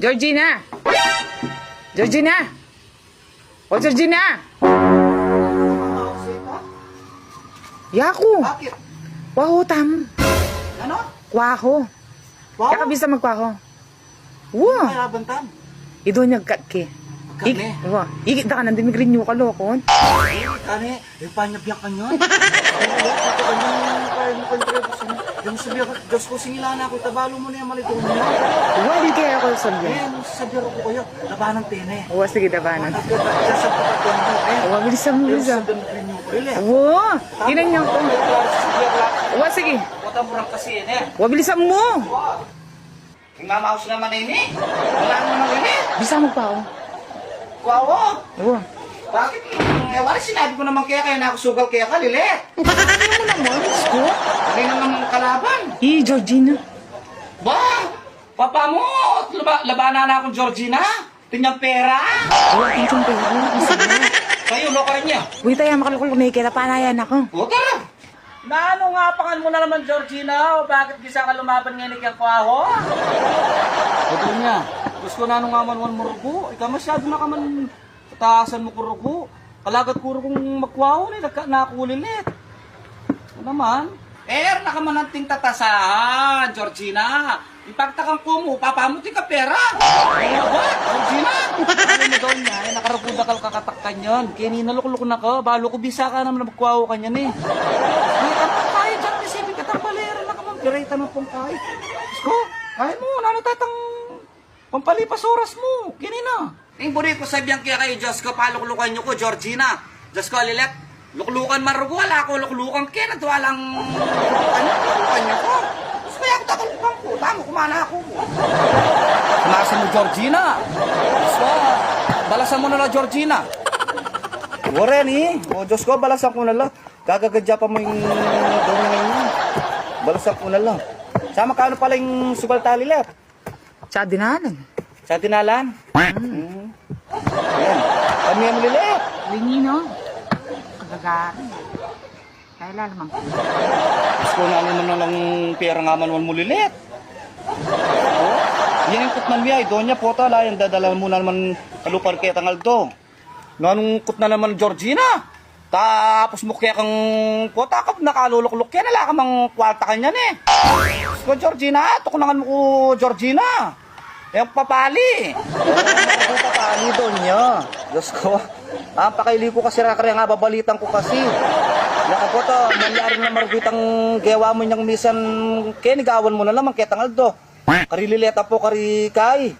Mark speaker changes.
Speaker 1: Georgina! Georgina! O, Georgina! Yaku!
Speaker 2: Bakit?
Speaker 1: Kwaho tam.
Speaker 2: Ano?
Speaker 1: Kwaho.
Speaker 2: Wow.
Speaker 1: Yaka bisa magkwaho. Wow!
Speaker 2: Ay, abantan.
Speaker 1: Ido niyagkat ki.
Speaker 2: Kani?
Speaker 1: Wow. Ikit na ka nandun migrinyo ka lokon.
Speaker 2: Kani, yung panyabyak ka nyo. Yung sabi ako, Diyos ko, singilan ako, tabalo mo na yung malito mo.
Speaker 1: Wow, di kaya ako sabi.
Speaker 2: Eh, sabi ako kayo, labanan tene.
Speaker 1: Wow, sige, dabanan.
Speaker 2: Sasabi ko ko.
Speaker 1: Wow, bilisan mo, bilisan.
Speaker 2: Really?
Speaker 1: Wow! Tinan niyo ko. Wow, sige.
Speaker 2: Wata mo lang kasi yun eh.
Speaker 1: Wow, bilisan mo.
Speaker 2: Yung mamaos naman ini. Wala naman ini.
Speaker 1: Bisa magkwaho.
Speaker 2: Wow.
Speaker 1: Wow.
Speaker 2: Bakit? Eh, wala sinabi ko naman kaya na ako sugal kaya ka, Lilet.
Speaker 1: Ano mo naman? Sko?
Speaker 2: Hindi naman kalaban.
Speaker 1: Georgina.
Speaker 2: Ba? Papa mo, labanan na akong Georgina. Tinyang pera.
Speaker 1: Wow, kincong pera. Bisa na.
Speaker 2: Kayo, loko rin niya.
Speaker 1: Uy, tayo, makalukul na kita. Panayan ako.
Speaker 2: O, tara. Naano nga pangan mo na naman, Georgina? O bakit gisa ka lumaban ngayon kang kwaho? Ito niya. Gusto na nga man murugo. Ikaw masyado na ka man pataasan mo kurugo. Kalagat kuro kong magkwaho na nakulilit. Ano naman? Na ka man anting tatasahan, Georgina. Ipagtakang ko mo, papamutin ka pera. Ano ba, Georgina? Ano mo daw niya, nakaragudakal kakatakkan yun. Kaya ninalukulok na ka, balo ko bisa ka naman na magkwaho ka niyan eh. May katang kaya dyan, isipin ka balera na ka man. Pireta mo pong kaya. Isko, kaya mo, nanatatang pampalipas oras mo. Kinina. Yung buri ko sabihan kaya kayo, Diyos ko, paluklukan nyo ko, Georgina. Diyos ko, Lilet, luklukan marugo, wala ako luklukan kaya, nagwalang luklukan nyo ko. Diyos ko, ako tatalukan ko, tamo, kumana ako mo. Kumasa mo, Georgina. Diyos ko, balasan mo na lang, Georgina. Warren eh. O, Diyos ko, balasan ko na lang. Gagagadya pa mo yung doon ngayon. Balasan ko na lang. Sama ka ano pala yung subalta, Lilet?
Speaker 1: Sa dinalan.
Speaker 2: Sa tinalan? Ayan. Kami ang Lilet.
Speaker 1: Lingi, no? Kagagarin. Kaya lalamang.
Speaker 2: Gusto na naman na lang pera nga man mo Lilet. Oh, yan yung kutman niya. Doon niya po tala. Yung dadala mo na naman kalupar kaya tangal to. Nanong kut na naman Georgina. Tapos mo kaya kang kota ka nakalulukluk kaya nala ka mang kwarta kanyan eh. Gusto Georgina. Tukunangan mo ko Georgina. Yung papali. Yung papali doon niya. Diyos ko. Pakili ko kasi rakari nga babalitan ko kasi. Nakapo to, nangyari na marugitang gawa mo niyang misan kaya nigawan mo na naman kaya tangal do. Karilileta po kari kay.